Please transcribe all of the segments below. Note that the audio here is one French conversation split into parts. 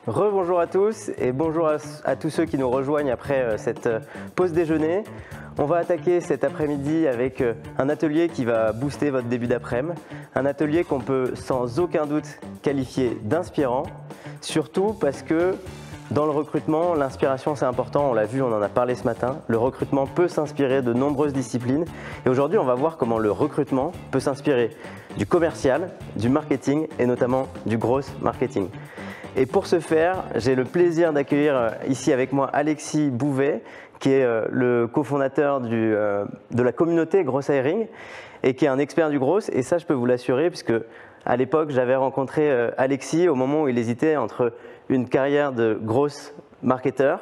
Rebonjour à tous et bonjour à tous ceux qui nous rejoignent après cette pause déjeuner. On va attaquer cet après-midi avec un atelier qui va booster votre début d'après-midi. Un atelier qu'on peut sans aucun doute qualifier d'inspirant, surtout parce que dans le recrutement, l'inspiration c'est important, on l'a vu, on en a parlé ce matin. Le recrutement peut s'inspirer de nombreuses disciplines et aujourd'hui on va voir comment le recrutement peut s'inspirer du commercial, du marketing et notamment du growth marketing. Et pour ce faire, j'ai le plaisir d'accueillir ici avec moi Alexis Bouvet, qui est le cofondateur de la communauté Growth Hiring et qui est un expert du growth. Et ça, je peux vous l'assurer, puisque à l'époque, j'avais rencontré Alexis au moment où il hésitait entre une carrière de growth marketeur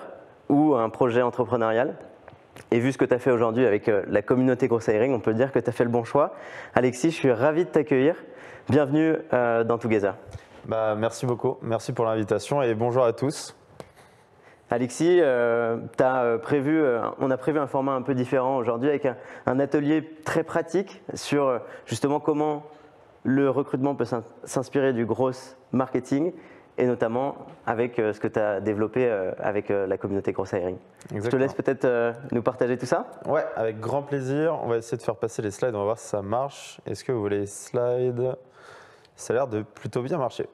ou un projet entrepreneurial. Et vu ce que tu as fait aujourd'hui avec la communauté Growth Hiring, on peut dire que tu as fait le bon choix. Alexis, je suis ravi de t'accueillir. Bienvenue dans Together. Merci beaucoup, merci pour l'invitation et bonjour à tous. Alexis, on a prévu un format un peu différent aujourd'hui avec un atelier très pratique sur justement comment le recrutement peut s'inspirer du growth marketing et notamment avec ce que tu as développé avec la communauté Growth Hiring. Exactement. Je te laisse peut-être nous partager tout ça. Ouais, avec grand plaisir. On va essayer de faire passer les slides, on va voir si ça marche. Est-ce que vous voulez les slides ? Ça a l'air de plutôt bien marcher.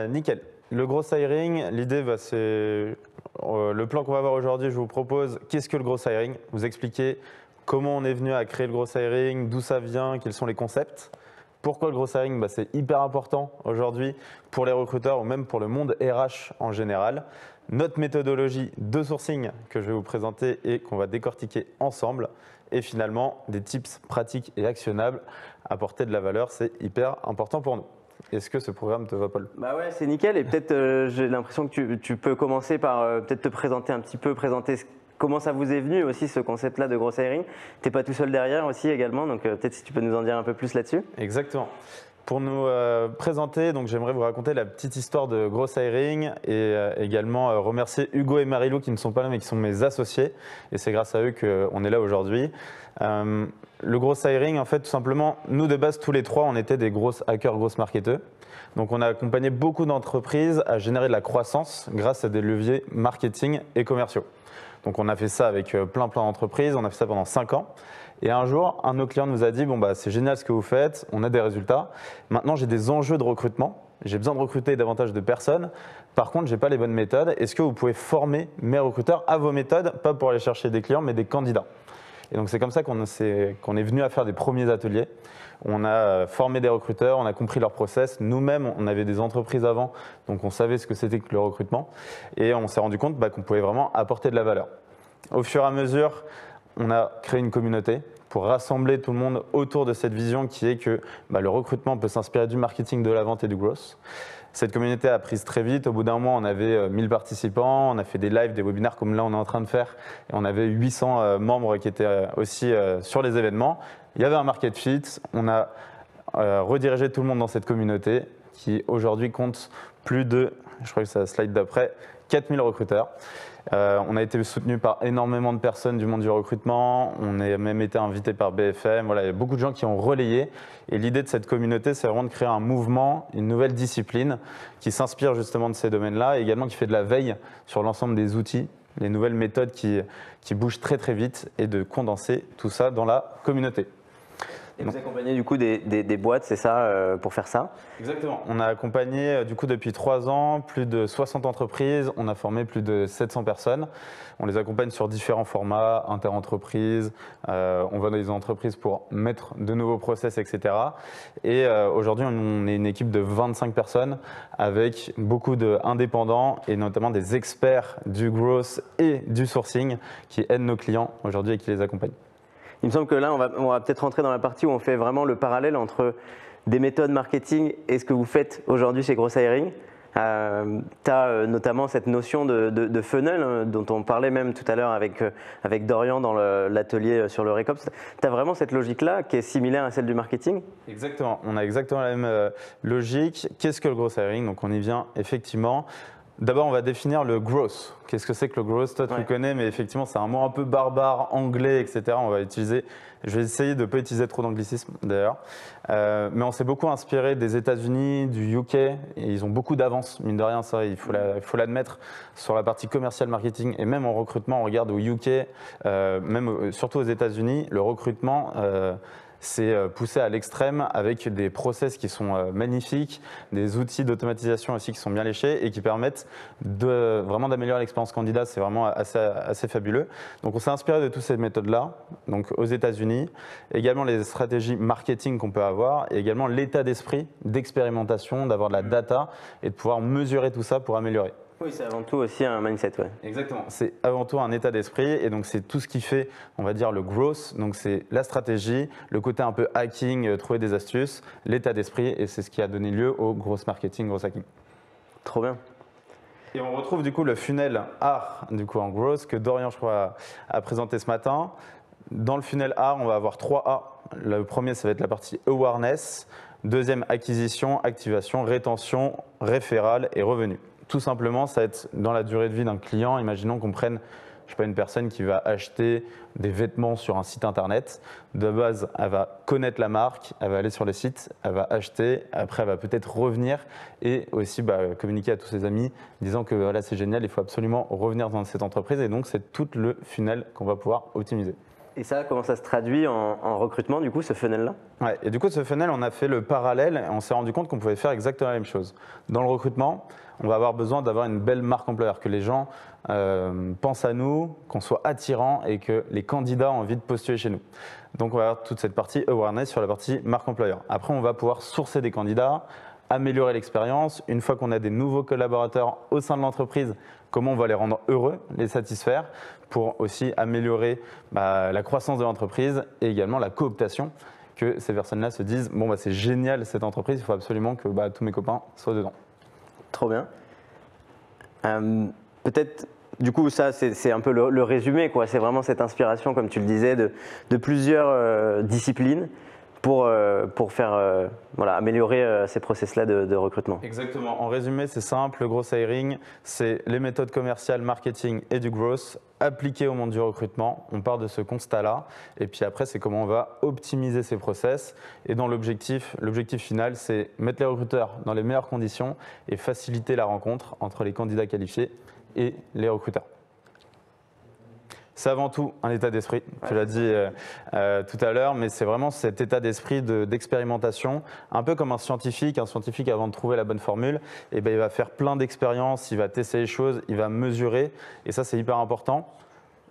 Nickel. Le Growth Hiring, l'idée, c'est le plan qu'on va voir aujourd'hui. Je vous propose qu'est-ce que le Growth Hiring, vous expliquer comment on est venu à créer le Growth Hiring, d'où ça vient, quels sont les concepts. Pourquoi le Growth Hiring, c'est hyper important aujourd'hui pour les recruteurs ou même pour le monde RH en général. Notre méthodologie de sourcing que je vais vous présenter et qu'on va décortiquer ensemble. Et finalement, des tips pratiques et actionnables à apporter de la valeur, c'est hyper important pour nous. Est-ce que ce programme te va, Paul? Bah ouais, c'est nickel. Et peut-être, j'ai l'impression que tu peux commencer par peut-être te présenter un petit peu, présenter comment ça vous est venu aussi ce concept-là de Growth Hiring. Tu n'es pas tout seul derrière aussi également, donc peut-être si tu peux nous en dire un peu plus là-dessus. Exactement. Pour nous présenter, donc j'aimerais vous raconter la petite histoire de Growth Hiring et également remercier Hugo et Marilou qui ne sont pas là mais qui sont mes associés. Et c'est grâce à eux qu'on est là aujourd'hui. Le Growth Hiring, en fait, tout simplement, nous de base, tous les trois, on était des growth hackers, growth marketeurs. Donc on a accompagné beaucoup d'entreprises à générer de la croissance grâce à des leviers marketing et commerciaux. Donc on a fait ça avec plein d'entreprises, on a fait ça pendant 5 ans. Et un jour, un de nos clients nous a dit « c'est génial ce que vous faites, on a des résultats. Maintenant, j'ai des enjeux de recrutement, j'ai besoin de recruter davantage de personnes. Par contre, je n'ai pas les bonnes méthodes. Est-ce que vous pouvez former mes recruteurs à vos méthodes, pas pour aller chercher des clients, mais des candidats ?» Et donc c'est comme ça qu'on est venu à faire des premiers ateliers. On a formé des recruteurs, on a compris leur process. Nous-mêmes, on avait des entreprises avant, donc on savait ce que c'était que le recrutement. Et on s'est rendu compte qu'on pouvait vraiment apporter de la valeur. Au fur et à mesure, on a créé une communauté pour rassembler tout le monde autour de cette vision qui est que le recrutement peut s'inspirer du marketing, de la vente et du growth. Cette communauté a pris très vite. Au bout d'un mois, on avait 1000 participants. On a fait des lives, des webinaires comme là on est en train de faire. Et on avait 800 membres qui étaient aussi sur les événements. Il y avait un market fit. On a redirigé tout le monde dans cette communauté qui aujourd'hui compte plus de, je crois que c'est la slide d'après, 4000 recruteurs. On a été soutenu par énormément de personnes du monde du recrutement. On a même été invité par BFM. Voilà, il y a beaucoup de gens qui ont relayé. Et l'idée de cette communauté, c'est vraiment de créer un mouvement, une nouvelle discipline qui s'inspire justement de ces domaines-là et également qui fait de la veille sur l'ensemble des outils, les nouvelles méthodes qui bougent très vite et de condenser tout ça dans la communauté. Et vous accompagnez du coup des boîtes, c'est ça, pour faire ça? Exactement. On a accompagné du coup depuis 3 ans plus de 60 entreprises. On a formé plus de 700 personnes. On les accompagne sur différents formats, inter-entreprises. On va dans les entreprises pour mettre de nouveaux process, etc. Et aujourd'hui, on est une équipe de 25 personnes avec beaucoup d'indépendants et notamment des experts du growth et du sourcing qui aident nos clients aujourd'hui et qui les accompagnent. Il me semble que là, on va peut-être rentrer dans la partie où on fait vraiment le parallèle entre des méthodes marketing et ce que vous faites aujourd'hui chez Growth Hiring. Tu as notamment cette notion de funnel dont on parlait même tout à l'heure avec Dorian dans l'atelier sur le Recops. Tu as vraiment cette logique-là qui est similaire à celle du marketing? Exactement, on a exactement la même logique. Qu'est-ce que le Growth Hiring? Donc on y vient effectivement. D'abord, on va définir le growth. Qu'est-ce que c'est que le growth? Toi, tu le connais, mais effectivement, c'est un mot un peu barbare, anglais, etc. On va utiliser. Je vais essayer de ne pas utiliser trop d'anglicisme, d'ailleurs. Mais on s'est beaucoup inspiré des États-Unis, du UK. Et ils ont beaucoup d'avance, mine de rien, ça, il faut l'admettre, sur la partie commercial marketing. Et même en recrutement, on regarde au UK, surtout aux États-Unis, le recrutement. C'est poussé à l'extrême avec des process qui sont magnifiques, des outils d'automatisation aussi qui sont bien léchés et qui permettent vraiment d'améliorer l'expérience candidat. C'est vraiment assez fabuleux. Donc on s'est inspiré de toutes ces méthodes-là, donc aux États-Unis, également les stratégies marketing qu'on peut avoir et également l'état d'esprit d'expérimentation, d'avoir de la data et de pouvoir mesurer tout ça pour améliorer. Oui, c'est avant tout aussi un mindset. Ouais. Exactement. C'est avant tout un état d'esprit et donc c'est tout ce qui fait, on va dire, le growth. Donc c'est la stratégie, le côté un peu hacking, trouver des astuces, l'état d'esprit et c'est ce qui a donné lieu au growth marketing, growth hacking. Trop bien. Et on retrouve du coup le funnel art du coup en growth que Dorian, je crois, a présenté ce matin. Dans le funnel art, on va avoir 3 A. Le premier, ça va être la partie awareness. Deuxième, acquisition, activation, rétention, référal et revenu. Tout simplement, ça va être dans la durée de vie d'un client. Imaginons qu'on prenne, je sais pas, une personne qui va acheter des vêtements sur un site internet. De base, elle va connaître la marque, elle va aller sur le site, elle va acheter. Après, elle va peut-être revenir et aussi communiquer à tous ses amis, disant que voilà, c'est génial, il faut absolument revenir dans cette entreprise. Et donc, c'est tout le funnel qu'on va pouvoir optimiser. Et ça, comment ça se traduit en recrutement, du coup, ce funnel-là? Ouais, et du coup, ce funnel, on a fait le parallèle et on s'est rendu compte qu'on pouvait faire exactement la même chose. Dans le recrutement, on va avoir besoin d'avoir une belle marque employeur, que les gens pensent à nous, qu'on soit attirant et que les candidats ont envie de postuler chez nous. Donc, on va avoir toute cette partie awareness sur la partie marque employeur. Après, on va pouvoir sourcer des candidats, améliorer l'expérience. Une fois qu'on a des nouveaux collaborateurs au sein de l'entreprise, comment on va les rendre heureux, les satisfaire, pour aussi améliorer la croissance de l'entreprise et également la cooptation, que ces personnes-là se disent « bon, c'est génial cette entreprise, il faut absolument que tous mes copains soient dedans ». Trop bien. Peut-être, du coup, ça, c'est un peu le résumé, quoi. C'est vraiment cette inspiration, comme tu le disais, de plusieurs disciplines pour faire améliorer ces process-là de recrutement. Exactement. En résumé, c'est simple. Le growth hiring, c'est les méthodes commerciales, marketing et du growth appliquées au monde du recrutement. On part de ce constat-là. Et puis après, c'est comment on va optimiser ces process. Et dans l'objectif final, c'est mettre les recruteurs dans les meilleures conditions et faciliter la rencontre entre les candidats qualifiés et les recruteurs. C'est avant tout un état d'esprit, tu l'as dit tout à l'heure, mais c'est vraiment cet état d'esprit d'expérimentation, un peu comme un scientifique. Un scientifique, avant de trouver la bonne formule, il va faire plein d'expériences, il va tester les choses, il va mesurer, et ça c'est hyper important.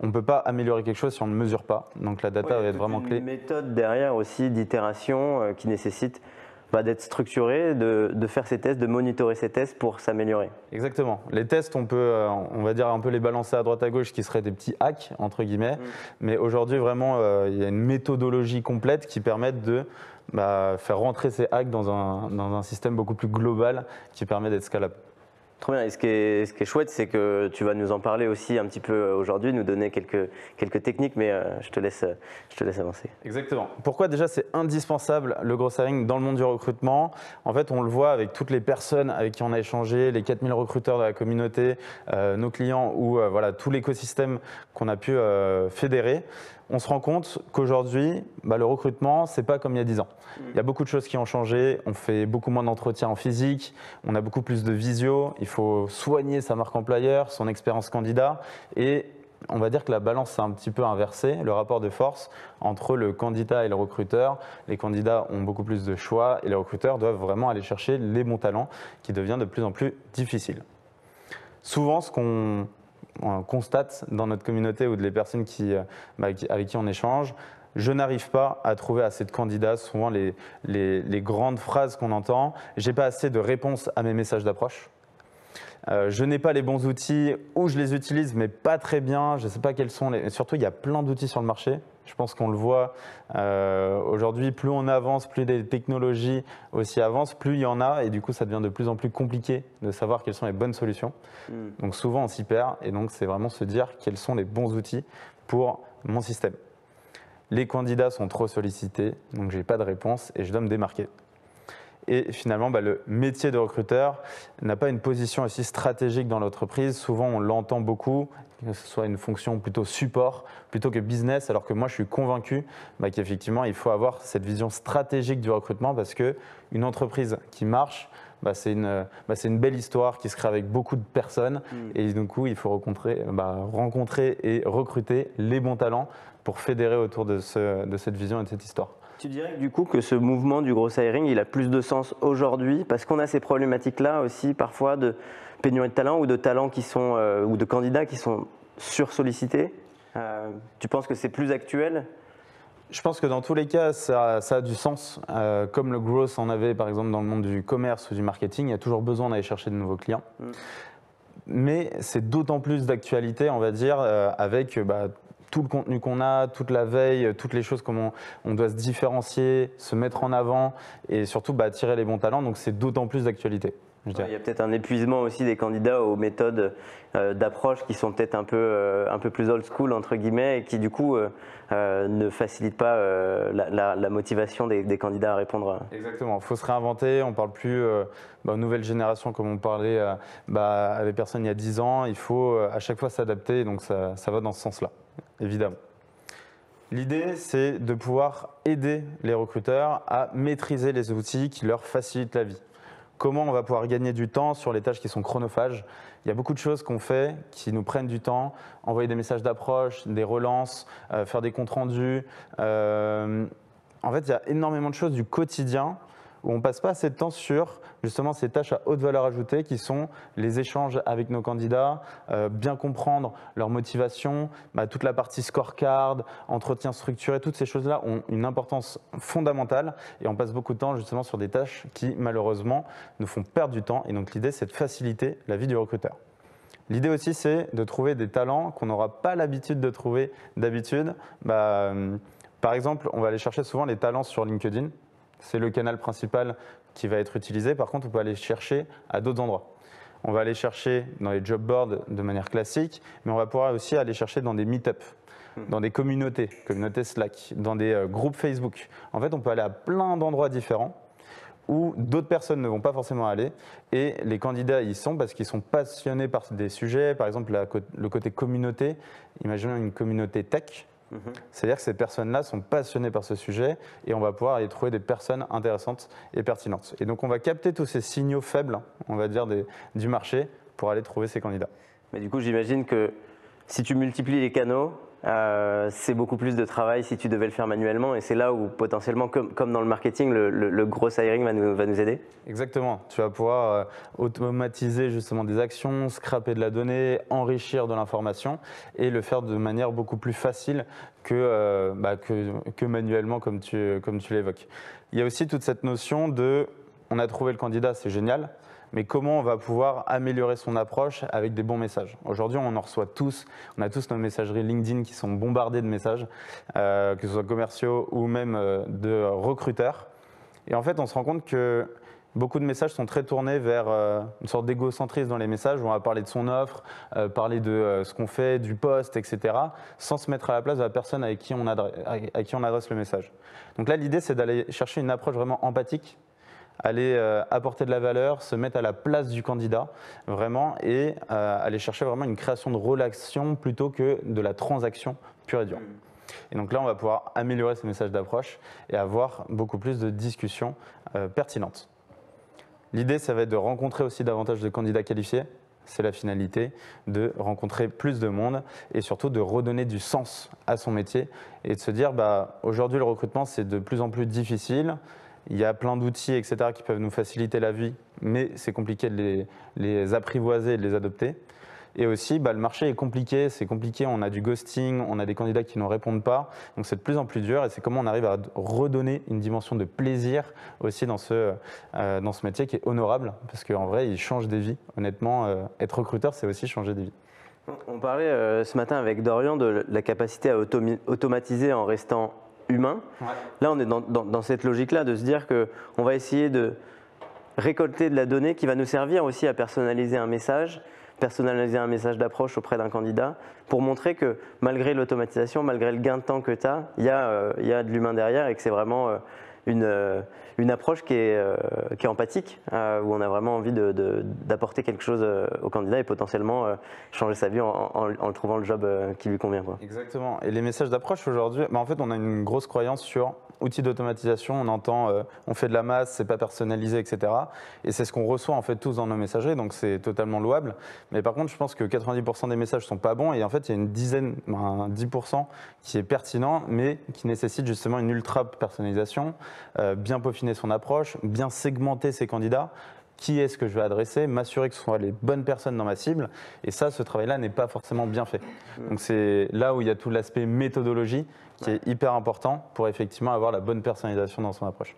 On ne peut pas améliorer quelque chose si on ne mesure pas, donc la data va être vraiment clé. Il y a une méthode derrière aussi d'itération qui nécessite d'être structuré, de faire ces tests, de monitorer ces tests pour s'améliorer. Exactement. Les tests, on peut, on va dire, un peu les balancer à droite à gauche, qui seraient des petits hacks, entre guillemets. Mais aujourd'hui, vraiment, il y a une méthodologie complète qui permet de faire rentrer ces hacks dans un système beaucoup plus global qui permet d'être scalable. Trop bien. Et ce qui est chouette, c'est que tu vas nous en parler aussi un petit peu aujourd'hui, nous donner quelques techniques, mais je te laisse avancer. Exactement. Pourquoi déjà c'est indispensable le growth hiring dans le monde du recrutement? En fait, on le voit avec toutes les personnes avec qui on a échangé, les 4000 recruteurs de la communauté, nos clients ou tout l'écosystème qu'on a pu fédérer. On se rend compte qu'aujourd'hui, le recrutement, c'est pas comme il y a 10 ans. Il y a beaucoup de choses qui ont changé, on fait beaucoup moins d'entretiens en physique, on a beaucoup plus de visio, il faut soigner sa marque employeur, son expérience candidat et on va dire que la balance s'est un petit peu inversée, le rapport de force entre le candidat et le recruteur. Les candidats ont beaucoup plus de choix et les recruteurs doivent vraiment aller chercher les bons talents qui devient de plus en plus difficile. Souvent, ce qu'on constate dans notre communauté ou de les personnes avec qui on échange, je n'arrive pas à trouver assez de candidats, souvent les grandes phrases qu'on entend, j'ai pas assez de réponses à mes messages d'approche. Je n'ai pas les bons outils ou je les utilise mais pas très bien, je ne sais pas quels sont les… Surtout, il y a plein d'outils sur le marché. Je pense qu'on le voit aujourd'hui, plus on avance, plus les technologies aussi avancent, plus il y en a et du coup, ça devient de plus en plus compliqué de savoir quelles sont les bonnes solutions. Donc souvent, on s'y perd et donc c'est vraiment se dire quels sont les bons outils pour mon système. Les candidats sont trop sollicités, donc je n'ai pas de réponse et je dois me démarquer. Et finalement, le métier de recruteur n'a pas une position aussi stratégique dans l'entreprise. Souvent, on l'entend beaucoup, que ce soit une fonction plutôt support plutôt que business, alors que moi, je suis convaincu qu'effectivement, il faut avoir cette vision stratégique du recrutement parce qu'une entreprise qui marche, c'est une belle histoire qui se crée avec beaucoup de personnes. Et du coup, il faut rencontrer et recruter les bons talents pour fédérer autour de cette vision et de cette histoire. Tu dirais du coup que ce mouvement du growth hiring, il a plus de sens aujourd'hui parce qu'on a ces problématiques-là aussi parfois de pénurie de talents ou de talents qui sont ou de candidats qui sont sursollicités. Tu penses que c'est plus actuel? Je pense que dans tous les cas, ça a du sens. Comme le growth en avait par exemple dans le monde du commerce ou du marketing, il y a toujours besoin d'aller chercher de nouveaux clients. Mais c'est d'autant plus d'actualité, on va dire, avec tout le contenu qu'on a, toute la veille, toutes les choses, comment on doit se différencier, se mettre en avant et surtout attirer les bons talents. Donc c'est d'autant plus d'actualité. Il y a peut-être un épuisement aussi des candidats aux méthodes d'approche qui sont peut-être un peu plus old school entre guillemets et qui du coup ne facilitent pas la motivation des candidats à répondre. Exactement, il faut se réinventer, on ne parle plus aux nouvelles générations comme on parlait à des personnes il y a 10 ans, il faut à chaque fois s'adapter, donc ça va dans ce sens-là, évidemment. L'idée, c'est de pouvoir aider les recruteurs à maîtriser les outils qui leur facilitent la vie. Comment on va pouvoir gagner du temps sur les tâches qui sont chronophages. Il y a beaucoup de choses qu'on fait qui nous prennent du temps. Envoyer des messages d'approche, des relances, faire des comptes rendus. En fait, il y a énormément de choses du quotidien où on ne passe pas assez de temps sur justement ces tâches à haute valeur ajoutée qui sont les échanges avec nos candidats, bien comprendre leur motivation, toute la partie scorecard, entretien structuré, toutes ces choses-là ont une importance fondamentale et on passe beaucoup de temps justement sur des tâches qui malheureusement nous font perdre du temps et donc l'idée c'est de faciliter la vie du recruteur. L'idée aussi c'est de trouver des talents qu'on n'aura pas l'habitude de trouver d'habitude. Par exemple, on va aller chercher souvent les talents sur LinkedIn. C'est le canal principal qui va être utilisé. Par contre, on peut aller chercher à d'autres endroits. On va aller chercher dans les job boards de manière classique, mais on va pouvoir aussi aller chercher dans des meet-up, dans des communautés Slack, dans des groupes Facebook. En fait, on peut aller à plein d'endroits différents où d'autres personnes ne vont pas forcément aller et les candidats y sont parce qu'ils sont passionnés par des sujets. Par exemple, le côté communauté, imaginons une communauté tech. C'est-à-dire que ces personnes-là sont passionnées par ce sujet et on va pouvoir y trouver des personnes intéressantes et pertinentes. Et donc on va capter tous ces signaux faibles, on va dire, du marché pour aller trouver ces candidats. Mais du coup, j'imagine que si tu multiplies les canaux, c'est beaucoup plus de travail si tu devais le faire manuellement et c'est là où potentiellement, comme dans le marketing, le gros hiring va nous aider. Exactement, tu vas pouvoir automatiser justement des actions, scraper de la donnée, enrichir de l'information et le faire de manière beaucoup plus facile que manuellement comme tu l'évoques. Il y a aussi toute cette notion de on a trouvé le candidat, c'est génial. Mais comment on va pouvoir améliorer son approche avec des bons messages. Aujourd'hui, on en reçoit tous, on a tous nos messageries LinkedIn qui sont bombardées de messages, que ce soit commerciaux ou même de recruteurs. Et en fait, on se rend compte que beaucoup de messages sont très tournés vers une sorte d'égocentrisme dans les messages où on va parler de son offre, parler de ce qu'on fait, du poste, etc., sans se mettre à la place de la personne à qui on adresse le message. Donc là, l'idée, c'est d'aller chercher une approche vraiment empathique, aller apporter de la valeur, se mettre à la place du candidat vraiment et aller chercher vraiment une création de relation plutôt que de la transaction pure et dure. Et donc là, on va pouvoir améliorer ces messages d'approche et avoir beaucoup plus de discussions pertinentes. L'idée, ça va être de rencontrer aussi davantage de candidats qualifiés. C'est la finalité, de rencontrer plus de monde et surtout de redonner du sens à son métier et de se dire aujourd'hui, le recrutement, c'est de plus en plus difficile. Il y a plein d'outils, etc., qui peuvent nous faciliter la vie, mais c'est compliqué de les apprivoiser et de les adopter. Et aussi, le marché est compliqué, on a du ghosting, on a des candidats qui ne répondent pas, donc c'est de plus en plus dur et c'est comment on arrive à redonner une dimension de plaisir aussi dans ce métier qui est honorable, parce qu'en vrai, il change des vies. Honnêtement, être recruteur, c'est aussi changer des vies. On parlait ce matin avec Dorian de la capacité à automatiser en restant humain. Ouais. Là, on est dans cette logique-là de se dire qu'on va essayer de récolter de la donnée qui va nous servir aussi à personnaliser un message d'approche auprès d'un candidat pour montrer que malgré l'automatisation, malgré le gain de temps que tu as, il y a de l'humain derrière et que c'est vraiment une approche qui est empathique, où on a vraiment envie d'apporter quelque chose au candidat et potentiellement changer sa vie en trouvant le job qui lui convient, quoi. Exactement. Et les messages d'approche aujourd'hui, en fait, on a une grosse croyance sur outils d'automatisation. On entend on fait de la masse, c'est pas personnalisé, etc. Et c'est ce qu'on reçoit en fait tous dans nos messageries, donc c'est totalement louable. Mais par contre, je pense que 90% des messages sont pas bons et en fait, il y a une dizaine, 10% qui est pertinent, mais qui nécessite justement une ultra personnalisation, bien peaufiner son approche, bien segmenter ses candidats. Qui est-ce que je vais adresser, m'assurer que ce soient les bonnes personnes dans ma cible. Et ça, ce travail-là n'est pas forcément bien fait. Donc c'est là où il y a tout l'aspect méthodologie qui est hyper important pour effectivement avoir la bonne personnalisation dans son approche.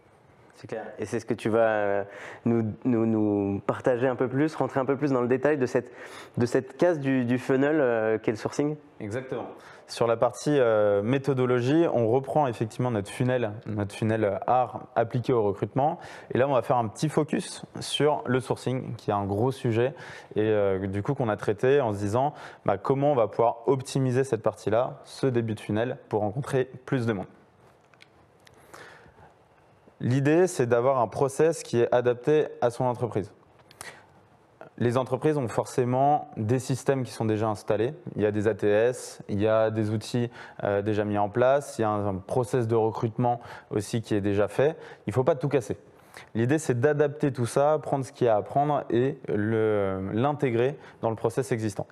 C'est clair. Et c'est ce que tu vas nous partager un peu plus, rentrer un peu plus dans le détail de cette case du funnel qu'est le sourcing. Exactement. Sur la partie méthodologie, on reprend effectivement notre funnel art appliqué au recrutement. Et là, on va faire un petit focus sur le sourcing, qui est un gros sujet et du coup qu'on a traité en se disant comment on va pouvoir optimiser cette partie-là, ce début de funnel, pour rencontrer plus de monde. L'idée, c'est d'avoir un process qui est adapté à son entreprise. Les entreprises ont forcément des systèmes qui sont déjà installés. Il y a des ATS, il y a des outils déjà mis en place, il y a un process de recrutement aussi qui est déjà fait. Il ne faut pas tout casser. L'idée, c'est d'adapter tout ça, prendre ce qu'il y a à prendre et l'intégrer dans le process existant.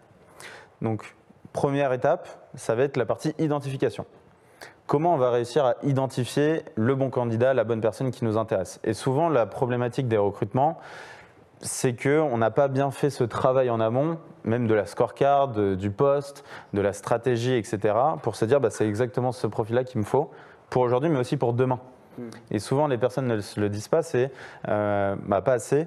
Donc, première étape, ça va être la partie identification. Comment on va réussir à identifier le bon candidat, la bonne personne qui nous intéresse? Et souvent, la problématique des recrutements, c'est qu'on n'a pas bien fait ce travail en amont, même de la scorecard, du poste, de la stratégie, etc., pour se dire c'est exactement ce profil-là qu'il me faut pour aujourd'hui, mais aussi pour demain. Et souvent, les personnes ne le disent pas, c'est pas assez.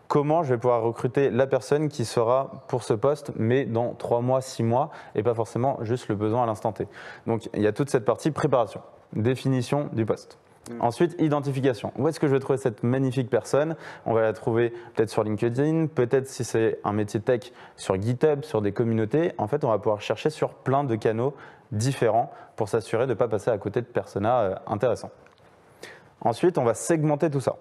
Comment je vais pouvoir recruter la personne qui sera pour ce poste, mais dans 3 mois, 6 mois, et pas forcément juste le besoin à l'instant T. Donc, il y a toute cette partie préparation, définition du poste. Ensuite, identification. Où est-ce que je vais trouver cette magnifique personne? On va la trouver peut-être sur LinkedIn, peut-être si c'est un métier tech sur GitHub, sur des communautés. En fait, on va pouvoir chercher sur plein de canaux différents pour s'assurer de ne pas passer à côté de personas intéressants. Ensuite, on va segmenter tout ça.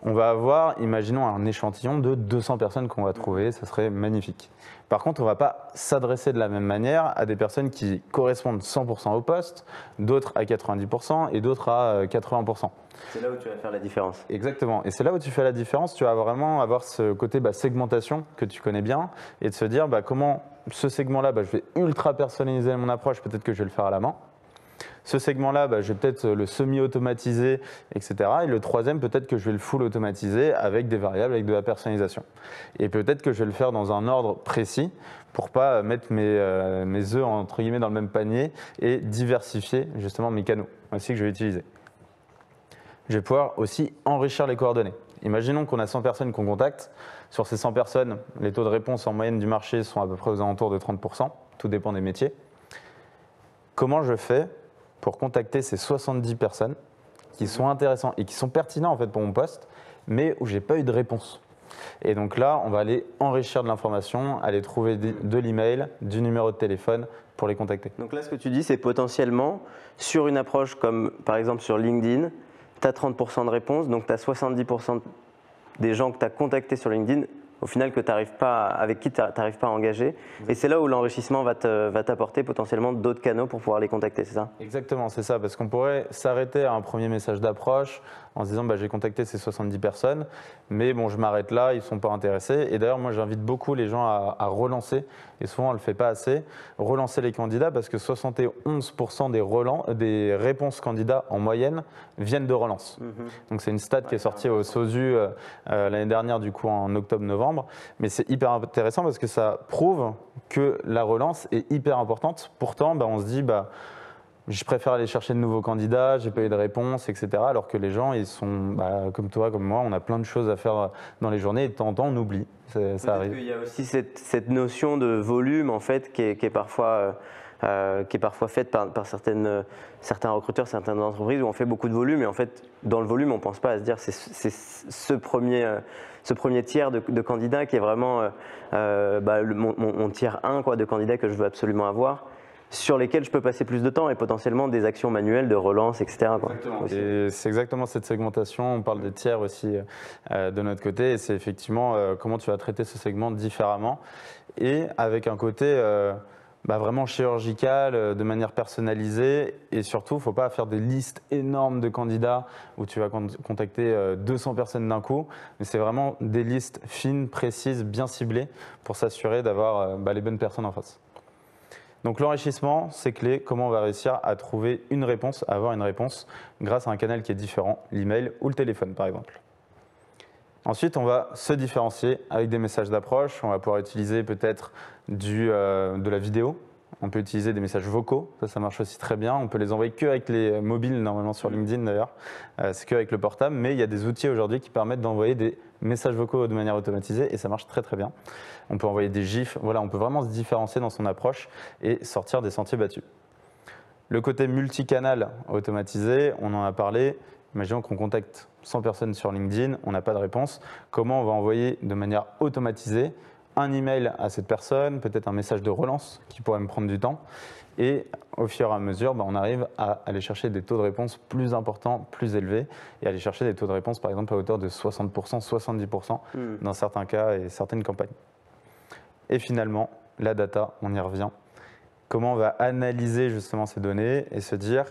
On va avoir, imaginons, un échantillon de 200 personnes qu'on va trouver, ça serait magnifique. Par contre, on ne va pas s'adresser de la même manière à des personnes qui correspondent 100% au poste, d'autres à 90% et d'autres à 80%. C'est là où tu vas faire la différence. Exactement. Et c'est là où tu fais la différence. Tu vas vraiment avoir ce côté segmentation que tu connais bien et de se dire comment ce segment-là, je vais ultra personnaliser mon approche, peut-être que je vais le faire à la main. Ce segment-là, je vais peut-être le semi-automatiser, etc. Et le troisième, peut-être que je vais le full automatiser avec des variables, avec de la personnalisation. Et peut-être que je vais le faire dans un ordre précis pour ne pas mettre mes œufs entre guillemets dans le même panier et diversifier justement mes canaux aussi que je vais utiliser. Je vais pouvoir aussi enrichir les coordonnées. Imaginons qu'on a 100 personnes qu'on contacte. Sur ces 100 personnes, les taux de réponse en moyenne du marché sont à peu près aux alentours de 30%. Tout dépend des métiers. Comment je fais pour contacter ces 70 personnes qui sont intéressantes et qui sont pertinentes en fait pour mon poste, mais où je n'ai pas eu de réponse? Et donc là, on va aller enrichir de l'information, aller trouver de l'email, du numéro de téléphone pour les contacter. Donc là, ce que tu dis, c'est potentiellement sur une approche comme par exemple sur LinkedIn, tu as 30% de réponses, donc tu as 70% des gens que tu as contactés sur LinkedIn, au final avec qui tu n'arrives pas à engager. Exactement. Et c'est là où l'enrichissement va t'apporter potentiellement d'autres canaux pour pouvoir les contacter, c'est ça? Exactement, c'est ça, parce qu'on pourrait s'arrêter à un premier message d'approche en se disant j'ai contacté ces 70 personnes, mais je m'arrête là, ils ne sont pas intéressés. Et d'ailleurs, moi j'invite beaucoup les gens à relancer, et souvent on ne le fait pas assez, relancer les candidats parce que 71% des réponses candidats en moyenne viennent de relance. Donc c'est une stat qui est sortie au SOSU l'année dernière, du coup en octobre-novembre, mais c'est hyper intéressant parce que ça prouve que la relance est hyper importante. Pourtant, on se dit je préfère aller chercher de nouveaux candidats, j'ai pas eu de réponse, etc. Alors que les gens, ils sont comme toi, comme moi, on a plein de choses à faire dans les journées et de temps en temps, on oublie. Ça arrive. Il y a aussi cette notion de volume en fait qui est parfois faite par certains recruteurs, certaines entreprises où on fait beaucoup de volume et en fait, dans le volume, on ne pense pas à se dire c'est ce premier tiers de candidats qui est vraiment mon tiers 1 de candidats que je veux absolument avoir. sur lesquels je peux passer plus de temps et potentiellement des actions manuelles de relance, etc. quoi. Et c'est exactement cette segmentation. On parle des tiers aussi de notre côté. Et c'est effectivement comment tu vas traiter ce segment différemment et avec un côté vraiment chirurgical, de manière personnalisée. Et surtout, il ne faut pas faire des listes énormes de candidats où tu vas contacter 200 personnes d'un coup. Mais c'est vraiment des listes fines, précises, bien ciblées pour s'assurer d'avoir les bonnes personnes en face. Donc l'enrichissement, c'est clé. Comment on va réussir à trouver une réponse, à avoir une réponse grâce à un canal qui est différent, l'email ou le téléphone par exemple. Ensuite, on va se différencier avec des messages d'approche. On va pouvoir utiliser peut-être de la vidéo. On peut utiliser des messages vocaux. Ça marche aussi très bien. On peut les envoyer qu'avec les mobiles, normalement sur LinkedIn d'ailleurs. C'est qu'avec le portable. Mais il y a des outils aujourd'hui qui permettent d'envoyer des messages vocaux de manière automatisée et ça marche très très bien. On peut envoyer des gifs. Voilà, on peut vraiment se différencier dans son approche et sortir des sentiers battus. Le côté multicanal automatisé, on en a parlé. Imaginons qu'on contacte 100 personnes sur LinkedIn, on n'a pas de réponse. Comment on va envoyer de manière automatisée un email à cette personne, peut-être un message de relance qui pourrait me prendre du temps. Et au fur et à mesure, on arrive à aller chercher des taux de réponse plus importants, plus élevés, et aller chercher des taux de réponse par exemple à hauteur de 60%, 70% dans certains cas et certaines campagnes. Et finalement, la data, on y revient. Comment on va analyser justement ces données et se dire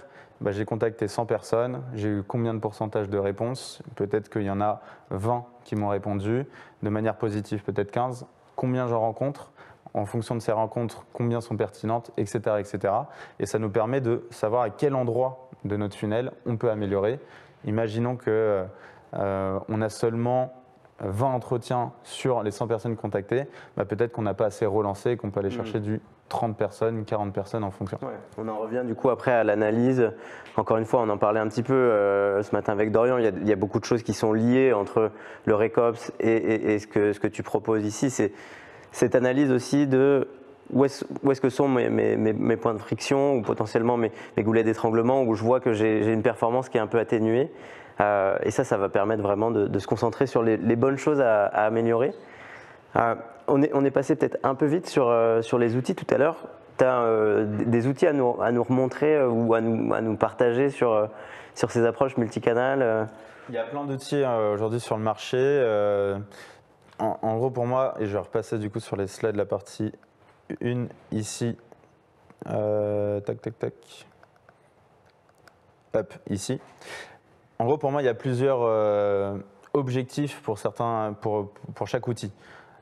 j'ai contacté 100 personnes, j'ai eu combien de pourcentage de réponses? Peut-être qu'il y en a 20 qui m'ont répondu, de manière positive peut-être 15. Combien j'en rencontre? En fonction de ces rencontres, combien sont pertinentes, etc., etc. Et ça nous permet de savoir à quel endroit de notre funnel on peut améliorer. Imaginons qu'on a seulement 20 entretiens sur les 100 personnes contactées, peut-être qu'on n'a pas assez relancé et qu'on peut aller chercher du 30 personnes, 40 personnes en fonction. Ouais, on en revient du coup après à l'analyse. Encore une fois, on en parlait un petit peu ce matin avec Dorian. Il y a beaucoup de choses qui sont liées entre le Recops et ce que tu proposes ici. C'est cette analyse aussi de où est-ce que sont mes points de friction ou potentiellement mes goulets d'étranglement où je vois que j'ai une performance qui est un peu atténuée. Et ça va permettre vraiment de se concentrer sur les bonnes choses à améliorer. On est passé peut-être un peu vite sur les outils tout à l'heure. Tu as des outils à nous remontrer ou à nous partager sur ces approches multicanales Il y a plein d'outils aujourd'hui sur le marché. En gros, pour moi, et je vais repasser du coup sur les slides de la partie 1 ici. Tac, tac, tac. Hop, ici. En gros, pour moi, il y a plusieurs objectifs pour chaque outil.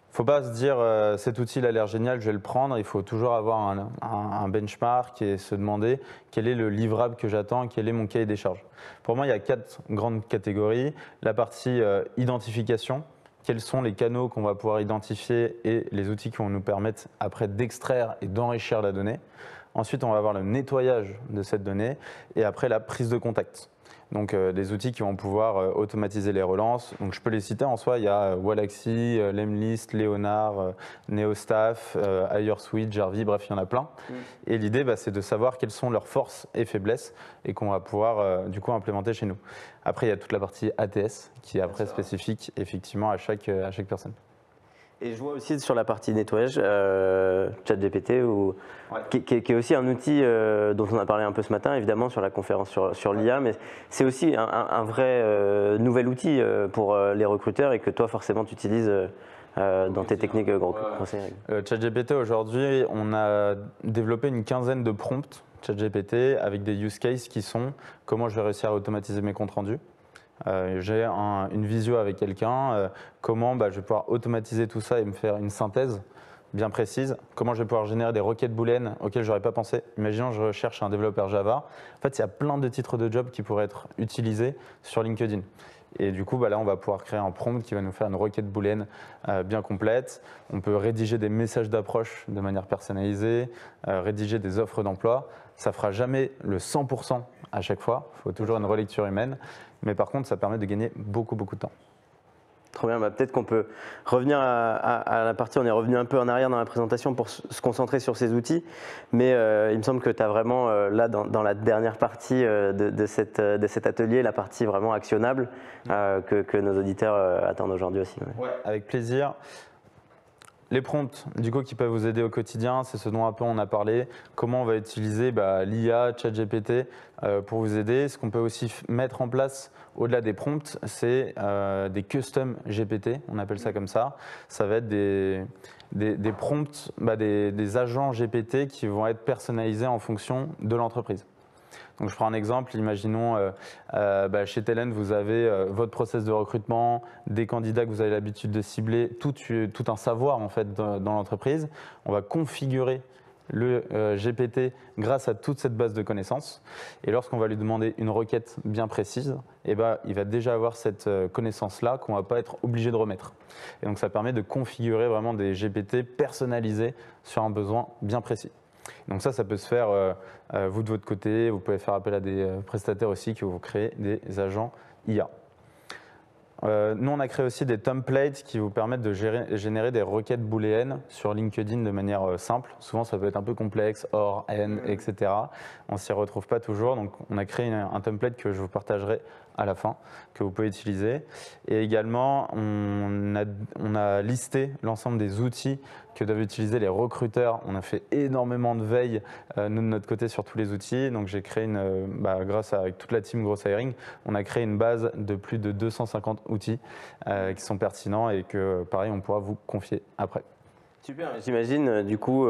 Il ne faut pas se dire cet outil a l'air génial, je vais le prendre. Il faut toujours avoir un benchmark et se demander quel est le livrable que j'attends, quel est mon cahier des charges. Pour moi, il y a 4 grandes catégories. La partie identification, quels sont les canaux qu'on va pouvoir identifier et les outils qui vont nous permettre après d'extraire et d'enrichir la donnée. Ensuite, on va avoir le nettoyage de cette donnée et après la prise de contact. Donc des outils qui vont pouvoir automatiser les relances. Donc je peux les citer en soi, il y a Wallaxy, Lemlist, Leonard, Neostaff, HireSuite, Jarvie, bref il y en a plein. Et l'idée c'est de savoir quelles sont leurs forces et faiblesses et qu'on va pouvoir du coup implémenter chez nous. Après il y a toute la partie ATS qui est après spécifique effectivement à chaque personne. Et je vois aussi sur la partie nettoyage, ChatGPT, qui est aussi un outil dont on a parlé un peu ce matin, évidemment, sur la conférence sur l'IA, mais c'est aussi un vrai nouvel outil pour les recruteurs et que toi, forcément, tu utilises dans tes techniques conseils. ChatGPT, aujourd'hui, on a développé une quinzaine de prompts ChatGPT avec des use cases qui sont comment je vais réussir à automatiser mes comptes rendus. J'ai une visio avec quelqu'un, comment je vais pouvoir automatiser tout ça et me faire une synthèse bien précise, comment je vais pouvoir générer des requêtes booléennes auxquelles je n'aurais pas pensé. Imaginons que je recherche un développeur Java. En fait, il y a plein de titres de job qui pourraient être utilisés sur LinkedIn. Et du coup, là, on va pouvoir créer un prompt qui va nous faire une requête booléenne bien complète. On peut rédiger des messages d'approche de manière personnalisée, rédiger des offres d'emploi. Ça ne fera jamais le 100% à chaque fois. Il faut toujours une relecture humaine. Mais par contre, ça permet de gagner beaucoup de temps. Trop bien, peut-être qu'on peut revenir à la partie, on est revenu un peu en arrière dans la présentation pour se concentrer sur ces outils, mais il me semble que tu as vraiment, là, dans la dernière partie de cet atelier, la partie vraiment actionnable que nos auditeurs attendent aujourd'hui aussi. Ouais, avec plaisir. Les prompts, du coup, qui peuvent vous aider au quotidien, c'est ce dont un peu on a parlé. Comment on va utiliser l'IA, ChatGPT pour vous aider. Ce qu'on peut aussi mettre en place au-delà des prompts, c'est des custom GPT, on appelle ça comme ça. Ça va être des prompts, des agents GPT qui vont être personnalisés en fonction de l'entreprise. Donc, je prends un exemple, imaginons chez Talent, vous avez votre process de recrutement, des candidats que vous avez l'habitude de cibler, tout un savoir en fait dans l'entreprise. On va configurer le GPT grâce à toute cette base de connaissances. Et lorsqu'on va lui demander une requête bien précise, il va déjà avoir cette connaissance-là qu'on ne va pas être obligé de remettre. Et donc, ça permet de configurer vraiment des GPT personnalisés sur un besoin bien précis. Donc ça peut se faire, vous de votre côté, vous pouvez faire appel à des prestataires aussi qui vont créer des agents IA. Nous, on a créé aussi des templates qui vous permettent de générer des requêtes booléennes sur LinkedIn de manière simple. Souvent, ça peut être un peu complexe, or, and, etc. On ne s'y retrouve pas toujours. Donc, on a créé un template que je vous partagerai à la fin, que vous pouvez utiliser. Et également, on a listé l'ensemble des outils que doivent utiliser les recruteurs. On a fait énormément de veille, nous, de notre côté, sur tous les outils. Donc, j'ai créé grâce à toute la team Gross Hiring, on a créé une base de plus de 250 outils qui sont pertinents et que, pareil, on pourra vous confier après. Super, j'imagine, du coup,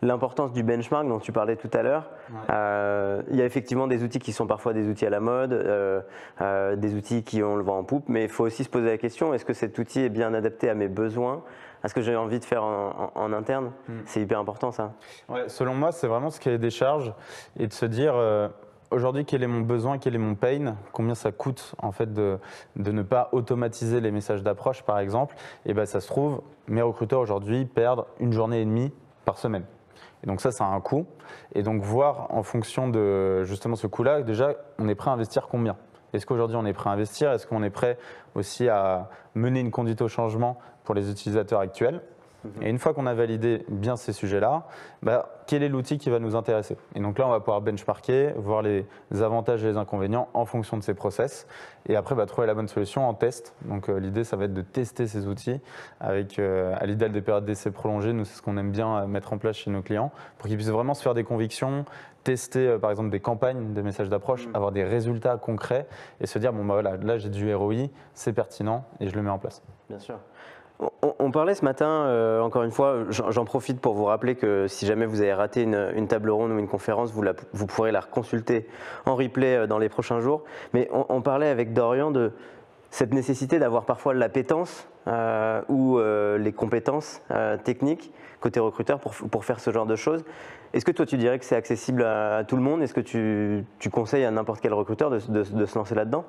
l'importance du benchmark dont tu parlais tout à l'heure. Ouais. Il y a effectivement des outils qui sont parfois des outils à la mode, des outils qui ont le vent en poupe, mais il faut aussi se poser la question, est-ce que cet outil est bien adapté à mes besoins, à ce que j'ai envie de faire en interne? C'est hyper important ça. Ouais, selon moi, c'est vraiment ce cahier des charges et de se dire aujourd'hui quel est mon besoin, quel est mon pain, combien ça coûte en fait de ne pas automatiser les messages d'approche par exemple. Et ça se trouve, mes recruteurs aujourd'hui perdent 1 journée et demie par semaine. Et donc ça a un coût. Et donc voir en fonction de justement ce coût-là, déjà, on est prêt à investir combien? Est-ce qu'aujourd'hui on est prêt à investir? Est-ce qu'on est prêt aussi à mener une conduite au changement pour les utilisateurs actuels? Et une fois qu'on a validé bien ces sujets-là, quel est l'outil qui va nous intéresser? Et donc là, on va pouvoir benchmarker, voir les avantages et les inconvénients en fonction de ces process. Et après, trouver la bonne solution en test. Donc l'idée, ça va être de tester ces outils avec, à l'idéal, des périodes d'essai prolongées. Nous, c'est ce qu'on aime bien mettre en place chez nos clients pour qu'ils puissent vraiment se faire des convictions, tester par exemple des campagnes de messages d'approche, avoir des résultats concrets et se dire, là j'ai du ROI, c'est pertinent et je le mets en place. Bien sûr. On parlait ce matin, encore une fois, j'en profite pour vous rappeler que si jamais vous avez raté une table ronde ou une conférence, vous pourrez la reconsulter en replay dans les prochains jours. Mais on parlait avec Dorian de cette nécessité d'avoir parfois l'appétence ou les compétences techniques côté recruteur pour faire ce genre de choses. Est-ce que toi tu dirais que c'est accessible à tout le monde? Est-ce que tu conseilles à n'importe quel recruteur de se lancer là-dedans?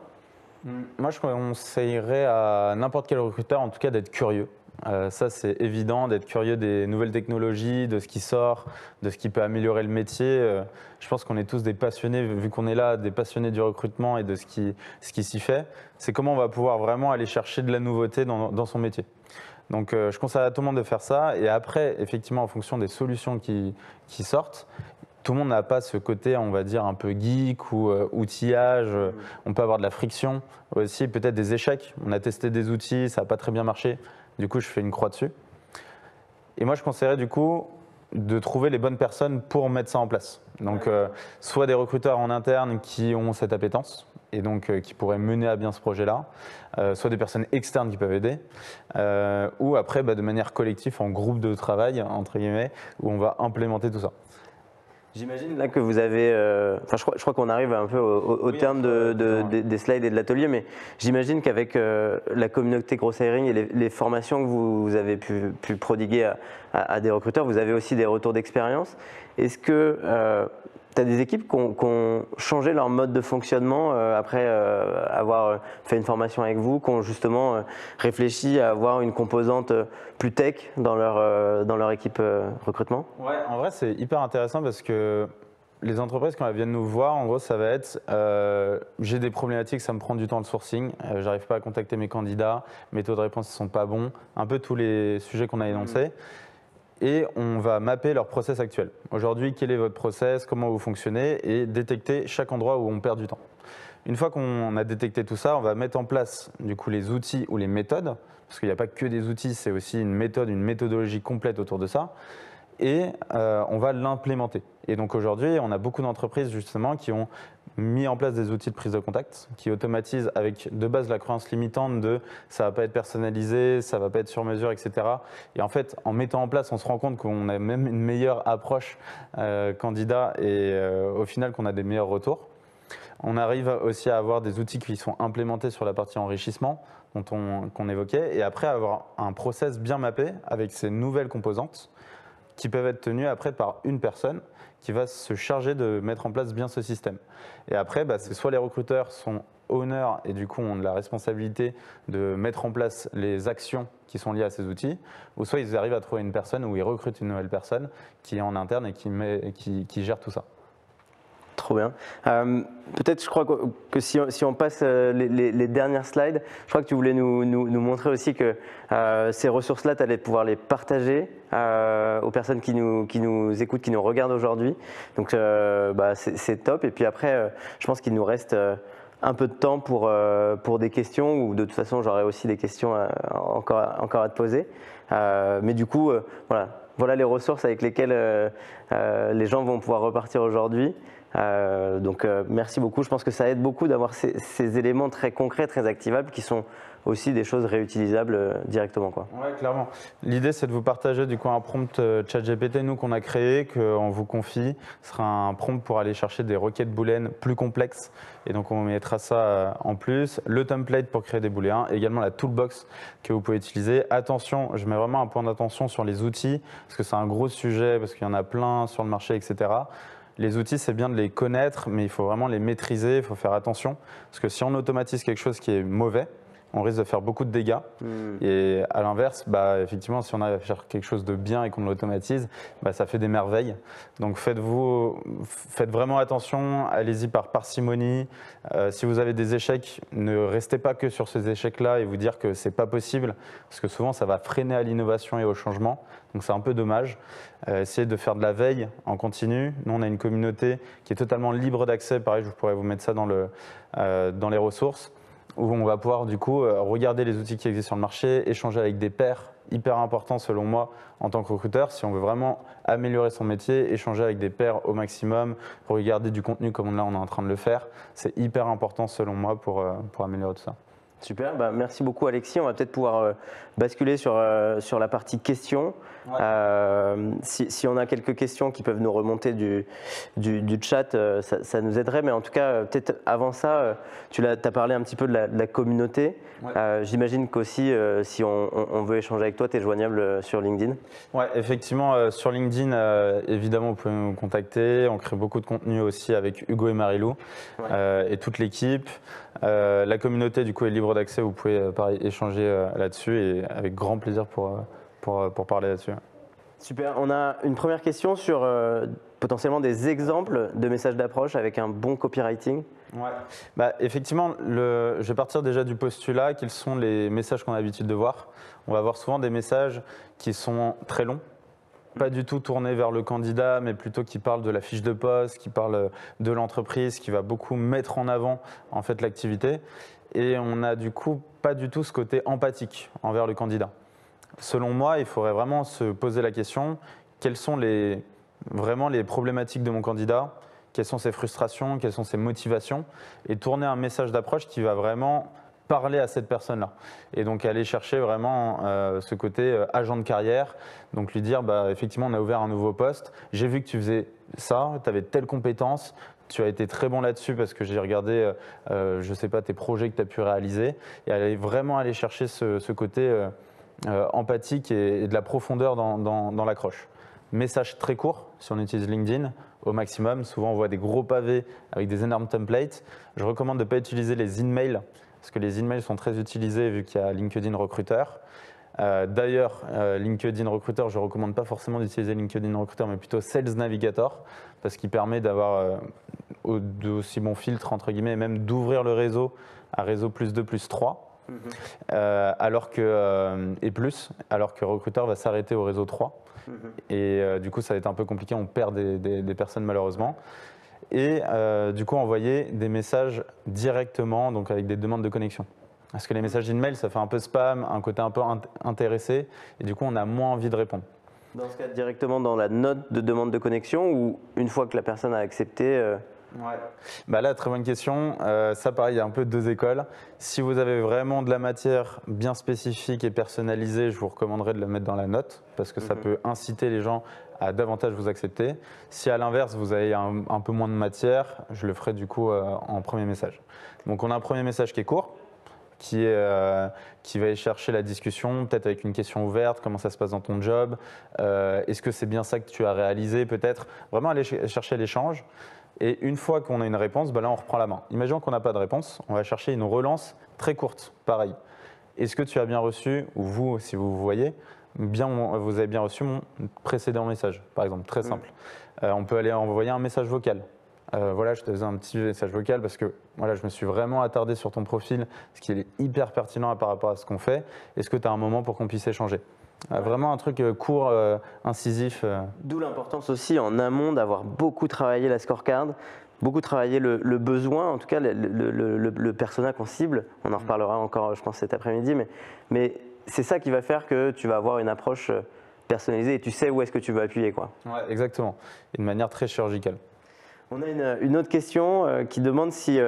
Moi, je conseillerais à n'importe quel recruteur, en tout cas, d'être curieux. Ça, c'est évident, d'être curieux des nouvelles technologies, de ce qui sort, de ce qui peut améliorer le métier. Je pense qu'on est tous des passionnés, vu qu'on est là, des passionnés du recrutement et de ce qui s'y fait. C'est comment on va pouvoir vraiment aller chercher de la nouveauté dans son métier. Donc, je conseille à tout le monde de faire ça. Et après, effectivement, en fonction des solutions qui sortent, tout le monde n'a pas ce côté, on va dire, un peu geek ou outillage. On peut avoir de la friction, aussi peut-être des échecs. On a testé des outils, ça n'a pas très bien marché. Du coup, je fais une croix dessus. Et moi, je conseillerais du coup de trouver les bonnes personnes pour mettre ça en place. Donc, soit des recruteurs en interne qui ont cette appétence et donc qui pourraient mener à bien ce projet-là, soit des personnes externes qui peuvent aider, ou après, de manière collective, en groupe de travail, entre guillemets, où on va implémenter tout ça. J'imagine là que vous avez, je crois qu'on arrive un peu au terme des slides et de l'atelier, mais j'imagine qu'avec la communauté Gross Hiring et les formations que vous avez pu prodiguer à des recruteurs, vous avez aussi des retours d'expérience. Est-ce que tu as des équipes qui ont changé leur mode de fonctionnement après avoir fait une formation avec vous, qui ont justement réfléchi à avoir une composante plus tech dans leur équipe recrutement? Ouais, en vrai, c'est hyper intéressant parce que les entreprises, quand elles viennent nous voir, en gros, ça va être j'ai des problématiques, ça me prend du temps le sourcing, j'arrive pas à contacter mes candidats, mes taux de réponse ne sont pas bons, un peu tous les sujets qu'on a énoncés. Et on va mapper leur process actuel. Aujourd'hui, quel est votre process, comment vous fonctionnez et détecter chaque endroit où on perd du temps. Une fois qu'on a détecté tout ça, on va mettre en place du coup les outils ou les méthodes, parce qu'il n'y a pas que des outils, c'est aussi une méthode, une méthodologie complète autour de ça. Et on va l'implémenter. Et donc aujourd'hui, on a beaucoup d'entreprises justement qui ont mis en place des outils de prise de contact, qui automatisent avec de base la croyance limitante de ça va pas être personnalisé, ça va pas être sur mesure, etc. Et en fait, en mettant en place, on se rend compte qu'on a même une meilleure approche candidat et au final qu'on a des meilleurs retours. On arrive aussi à avoir des outils qui sont implémentés sur la partie enrichissement qu'on évoquait et après avoir un process bien mappé avec ces nouvelles composantes qui peuvent être tenus après par une personne qui va se charger de mettre en place bien ce système. Et après, c'est soit les recruteurs sont owners et du coup ont de la responsabilité de mettre en place les actions qui sont liées à ces outils, ou soit ils arrivent à trouver une personne ou ils recrutent une nouvelle personne qui est en interne et qui gère tout ça. Trop bien. Peut-être, je crois que si on passe les dernières slides, je crois que tu voulais nous montrer aussi que ces ressources-là, tu allais pouvoir les partager aux personnes qui nous écoutent, qui nous regardent aujourd'hui. Donc, c'est top. Et puis après, je pense qu'il nous reste un peu de temps pour des questions, ou de toute façon, j'aurai aussi des questions encore à te poser. Mais du coup, voilà les ressources avec lesquelles les gens vont pouvoir repartir aujourd'hui. Donc merci beaucoup. Je pense que ça aide beaucoup d'avoir ces éléments très concrets, très activables, qui sont aussi des choses réutilisables directement, quoi. Ouais, clairement. L'idée, c'est de vous partager du coup un prompt ChatGPT, nous, qu'on a créé, qu'on vous confie. Ce sera un prompt pour aller chercher des requêtes booléennes plus complexes. Et donc, on mettra ça en plus. Le template pour créer des booléens. Et également la toolbox que vous pouvez utiliser. Attention, je mets vraiment un point d'attention sur les outils, parce que c'est un gros sujet, parce qu'il y en a plein sur le marché, etc. Les outils, c'est bien de les connaître, mais il faut vraiment les maîtriser, il faut faire attention. Parce que si on automatise quelque chose qui est mauvais, on risque de faire beaucoup de dégâts. Et à l'inverse, effectivement, si on arrive à faire quelque chose de bien et qu'on l'automatise, ça fait des merveilles. Donc faites vraiment attention, allez-y par parcimonie. Si vous avez des échecs, ne restez pas que sur ces échecs-là et vous dire que c'est pas possible, parce que souvent ça va freiner à l'innovation et au changement. Donc c'est un peu dommage. Essayez de faire de la veille en continu. Nous, on a une communauté qui est totalement libre d'accès. Pareil, je pourrais vous mettre ça dans les ressources, où on va pouvoir du coup regarder les outils qui existent sur le marché, échanger avec des pairs, hyper important selon moi en tant que recruteur. Si on veut vraiment améliorer son métier, échanger avec des pairs au maximum, regarder du contenu comme là on est en train de le faire, c'est hyper important selon moi pour améliorer tout ça. Super, merci beaucoup Alexis. On va peut-être pouvoir basculer sur la partie questions. Ouais. Si on a quelques questions qui peuvent nous remonter du chat, ça nous aiderait. Mais en tout cas, peut-être avant ça, tu as parlé un petit peu de la communauté. Ouais. J'imagine qu'aussi, si on veut échanger avec toi, tu es joignable sur LinkedIn. Oui, effectivement, sur LinkedIn, évidemment, vous pouvez nous contacter. On crée beaucoup de contenu aussi avec Hugo et Marilou, ouais, et toute l'équipe. La communauté, du coup, est libre d'accès. Vous pouvez pareil, échanger là-dessus et avec grand plaisir pour parler là-dessus. Super. On a une première question sur potentiellement des exemples de messages d'approche avec un bon copywriting. Ouais. Effectivement, je vais partir déjà du postulat. Quels sont les messages qu'on a l'habitude de voir? On va voir souvent des messages qui sont très longs. Pas du tout tourné vers le candidat, mais plutôt qui parle de la fiche de poste, qui parle de l'entreprise, qui va beaucoup mettre en avant en fait l'activité. Et on a du coup pas du tout ce côté empathique envers le candidat. Selon moi, il faudrait vraiment se poser la question, quelles sont vraiment les problématiques de mon candidat, quelles sont ses frustrations, quelles sont ses motivations, et tourner un message d'approche qui va vraiment parler à cette personne-là. Et donc aller chercher vraiment ce côté agent de carrière, donc lui dire effectivement on a ouvert un nouveau poste, j'ai vu que tu faisais ça, tu avais telle compétence, tu as été très bon là-dessus parce que j'ai regardé, je ne sais pas, tes projets que tu as pu réaliser, et vraiment aller chercher ce côté empathique et de la profondeur dans l'accroche. Message très court, si on utilise LinkedIn, au maximum. Souvent, on voit des gros pavés avec des énormes templates. Je recommande de ne pas utiliser les emails, parce que les emails sont très utilisés vu qu'il y a LinkedIn Recruiter. D'ailleurs, LinkedIn Recruiter, je ne recommande pas forcément d'utiliser LinkedIn Recruiter, mais plutôt Sales Navigator, parce qu'il permet d'avoir d'aussi bons filtres, entre guillemets, et même d'ouvrir le réseau à réseau +2, +3. Alors que Recruiter va s'arrêter au réseau 3. Et du coup, ça va être un peu compliqué, on perd des personnes malheureusement. et du coup envoyer des messages directement, donc avec des demandes de connexion. Parce que les messages email, ça fait un peu spam, un côté un peu intéressé, et du coup on a moins envie de répondre. Dans ce cas, directement dans la note de demande de connexion ou une fois que la personne a accepté Ouais. Bah là, très bonne question. Ça, pareil, il y a un peu deux écoles. Si vous avez vraiment de la matière bien spécifique et personnalisée, je vous recommanderais de la mettre dans la note parce que ça peut inciter les gens à davantage vous accepter. Si à l'inverse, vous avez un peu moins de matière, je le ferai du coup en premier message. Donc, on a un premier message qui est court, qui va aller chercher la discussion, peut-être avec une question ouverte, comment ça se passe dans ton job, est-ce que c'est bien ça que tu as réalisé, peut-être. Vraiment aller chercher l'échange. Et une fois qu'on a une réponse, bah là on reprend la main. Imaginons qu'on n'a pas de réponse, on va chercher une relance très courte, pareil. Est-ce que tu as bien reçu, ou vous, si vous voyez, vous avez bien reçu mon précédent message, par exemple, très simple. On peut aller envoyer un message vocal. Voilà, je te faisais un petit message vocal parce que voilà, je me suis vraiment attardé sur ton profil, parce qu'il est hyper pertinent par rapport à ce qu'on fait. Est-ce que tu as un moment pour qu'on puisse échanger ? Vraiment un truc court, incisif. D'où l'importance aussi en amont d'avoir beaucoup travaillé la scorecard, beaucoup travaillé le besoin, en tout cas le persona qu'on cible. On en reparlera encore, je pense, cet après-midi, mais c'est ça qui va faire que tu vas avoir une approche personnalisée et tu sais où est-ce que tu veux appuyer, quoi. Ouais, exactement, et de manière très chirurgicale. On a une autre question qui demande si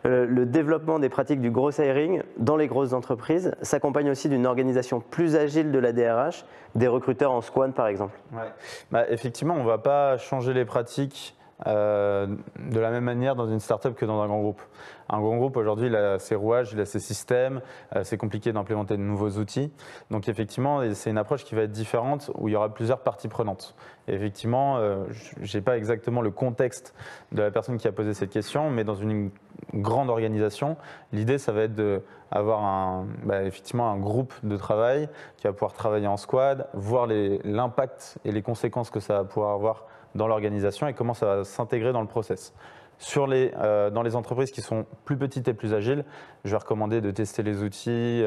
le développement des pratiques du growth hiring dans les grosses entreprises s'accompagne aussi d'une organisation plus agile de la DRH, des recruteurs en squad par exemple. Ouais. Bah, effectivement, on ne va pas changer les pratiques de la même manière dans une startup que dans un grand groupe. Un grand groupe aujourd'hui, il a ses rouages, il a ses systèmes, c'est compliqué d'implémenter de nouveaux outils. Donc effectivement, c'est une approche qui va être différente où il y aura plusieurs parties prenantes. Et effectivement, je n'ai pas exactement le contexte de la personne qui a posé cette question, mais dans une grande organisation, l'idée, ça va être d'avoir effectivement un groupe de travail qui va pouvoir travailler en squad, voir l'impact et les conséquences que ça va pouvoir avoir dans l'organisation et comment ça va s'intégrer dans le process. Dans les entreprises qui sont plus petites et plus agiles, je vais recommander de tester les outils,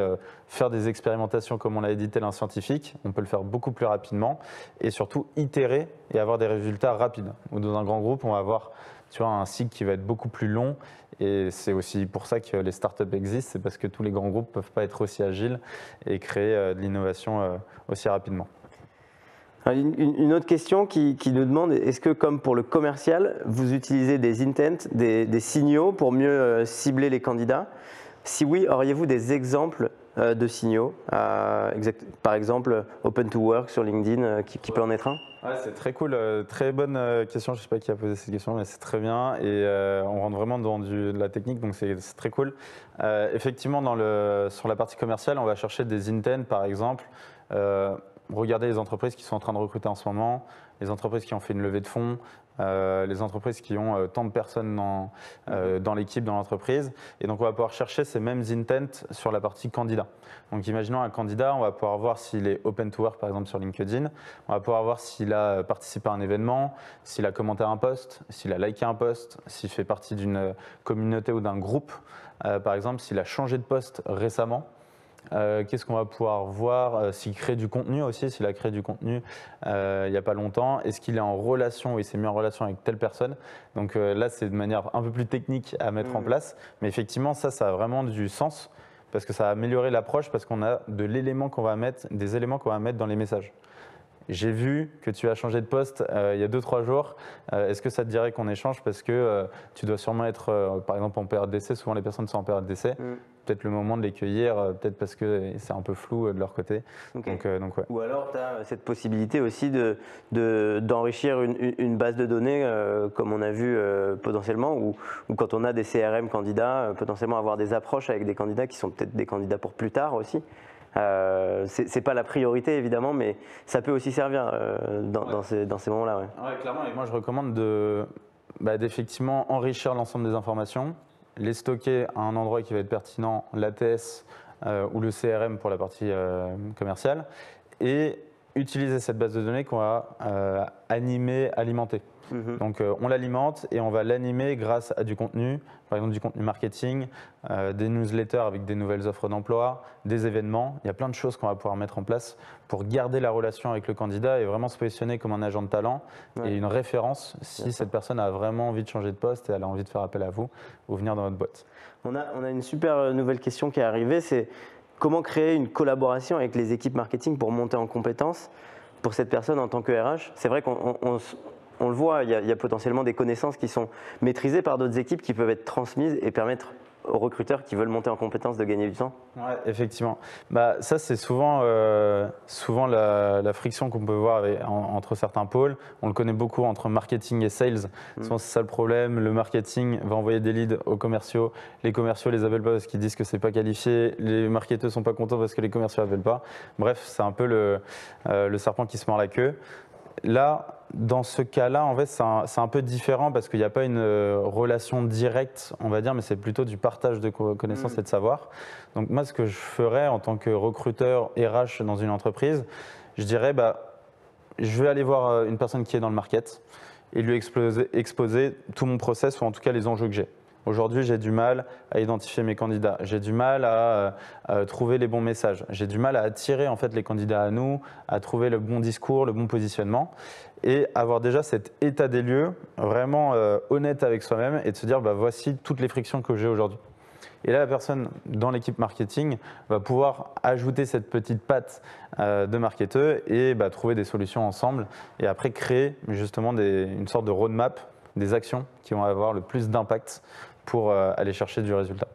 faire des expérimentations comme on l'a dit tel un scientifique. On peut le faire beaucoup plus rapidement et surtout itérer et avoir des résultats rapides. Ou dans un grand groupe, on va avoir un cycle qui va être beaucoup plus long et c'est aussi pour ça que les startups existent, c'est parce que tous les grands groupes ne peuvent pas être aussi agiles et créer de l'innovation aussi rapidement. Une autre question qui nous demande, est-ce que comme pour le commercial, vous utilisez des intents, des signaux pour mieux cibler les candidats? Si oui, auriez-vous des exemples de signaux, par exemple Open to Work sur LinkedIn qui peut en être un? Ouais, c'est très cool, très bonne question, je ne sais pas qui a posé cette question, mais c'est très bien et on rentre vraiment dans de la technique, donc c'est très cool. Effectivement, sur la partie commerciale, on va chercher des intents par exemple. Regardez les entreprises qui sont en train de recruter en ce moment, les entreprises qui ont fait une levée de fonds, les entreprises qui ont tant de personnes dans l'équipe, dans l'entreprise. Et donc, on va pouvoir chercher ces mêmes intents sur la partie candidat. Donc, imaginons un candidat, on va pouvoir voir s'il est open to work, par exemple, sur LinkedIn. On va pouvoir voir s'il a participé à un événement, s'il a commenté un post, s'il a liké un post, s'il fait partie d'une communauté ou d'un groupe. Par exemple, s'il a changé de poste récemment. Qu'est-ce qu'on va pouvoir voir s'il crée du contenu aussi, s'il a créé du contenu il n'y a pas longtemps, est-ce qu'il est en relation ou il s'est mis en relation avec telle personne. Donc là c'est de manière un peu plus technique à mettre en place, mais effectivement ça a vraiment du sens parce que ça va améliorer l'approche parce qu'on a des éléments qu'on va mettre dans les messages. J'ai vu que tu as changé de poste il y a 2-3 jours. Est-ce que ça te dirait qu'on échange parce que tu dois sûrement être, par exemple, en période d'essai. Souvent, les personnes sont en période d'essai. Peut-être le moment de les cueillir, peut-être parce que c'est un peu flou de leur côté. Okay. Donc, ouais. Ou alors, tu as cette possibilité aussi d'enrichir une base de données, comme on a vu potentiellement, ou quand on a des CRM candidats, potentiellement avoir des approches avec des candidats qui sont peut-être des candidats pour plus tard aussi. C'est pas la priorité évidemment, mais ça peut aussi servir dans ces moments-là. Ouais, clairement, et moi je recommande d'effectivement enrichir l'ensemble des informations, les stocker à un endroit qui va être pertinent, l'ATS ou le CRM pour la partie commerciale, et utiliser cette base de données qu'on va animer, alimenter. Donc on l'alimente et on va l'animer grâce à du contenu, par exemple du contenu marketing, des newsletters avec des nouvelles offres d'emploi, des événements. Il y a plein de choses qu'on va pouvoir mettre en place pour garder la relation avec le candidat et vraiment se positionner comme un agent de talent et une référence si cette personne a vraiment envie de changer de poste et elle a envie de faire appel à vous ou venir dans votre boîte. On a une super nouvelle question qui est arrivée, c'est comment créer une collaboration avec les équipes marketing pour monter en compétences pour cette personne en tant que RH. C'est vrai qu'on le voit, il y a potentiellement des connaissances qui sont maîtrisées par d'autres équipes qui peuvent être transmises et permettre aux recruteurs qui veulent monter en compétences de gagner du temps. Ouais, effectivement. Ça, c'est souvent la friction qu'on peut voir entre certains pôles. On le connaît beaucoup entre marketing et sales. Souvent, c'est ça le problème. Le marketing va envoyer des leads aux commerciaux. Les commerciaux les appellent pas parce qu'ils disent que c'est pas qualifié. Les marketeurs sont pas contents parce que les commerciaux appellent pas. Bref, c'est un peu le serpent qui se mord la queue. Là, dans ce cas-là, en fait, c'est un peu différent parce qu'il n'y a pas une relation directe, on va dire, mais c'est plutôt du partage de connaissances et de savoir. Donc moi, ce que je ferais en tant que recruteur RH dans une entreprise, je dirais, je vais aller voir une personne qui est dans le market et lui exposer tout mon process ou en tout cas les enjeux que j'ai. Aujourd'hui, j'ai du mal à identifier mes candidats, j'ai du mal à trouver les bons messages, j'ai du mal à attirer en fait les candidats à nous, à trouver le bon discours, le bon positionnement et avoir déjà cet état des lieux vraiment honnête avec soi-même et de se dire voici toutes les frictions que j'ai aujourd'hui. Et là, la personne dans l'équipe marketing va pouvoir ajouter cette petite patte de marketeur et trouver des solutions ensemble et après créer justement une sorte de roadmap, des actions qui vont avoir le plus d'impact pour aller chercher du résultat.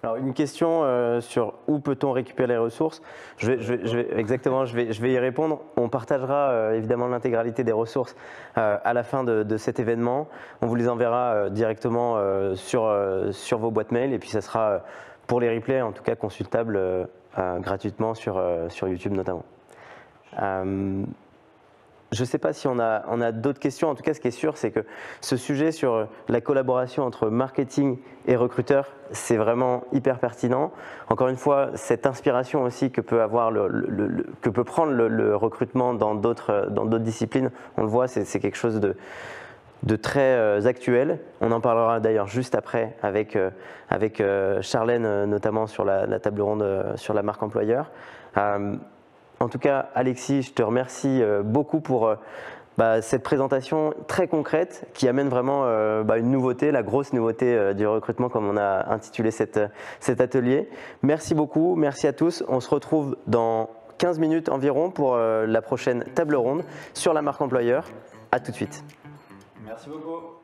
Alors une question sur où peut-on récupérer les ressources. Je vais y répondre. On partagera évidemment l'intégralité des ressources à la fin de cet événement. On vous les enverra directement sur vos boîtes mail et puis ça sera pour les replays en tout cas consultable gratuitement sur YouTube notamment. Je ne sais pas si on a d'autres questions. En tout cas, ce qui est sûr, c'est que ce sujet sur la collaboration entre marketing et recruteur, c'est vraiment hyper pertinent. Encore une fois, cette inspiration aussi que peut avoir que peut prendre le recrutement dans d'autres disciplines, on le voit, c'est quelque chose de très actuel. On en parlera d'ailleurs juste après avec Charlène, notamment sur la table ronde sur la marque employeur. En tout cas, Alexis, je te remercie beaucoup pour cette présentation très concrète qui amène vraiment une nouveauté, la grosse nouveauté du recrutement comme on a intitulé cet atelier. Merci beaucoup, merci à tous. On se retrouve dans 15 minutes environ pour la prochaine table ronde sur la marque employeur. À tout de suite. Merci beaucoup.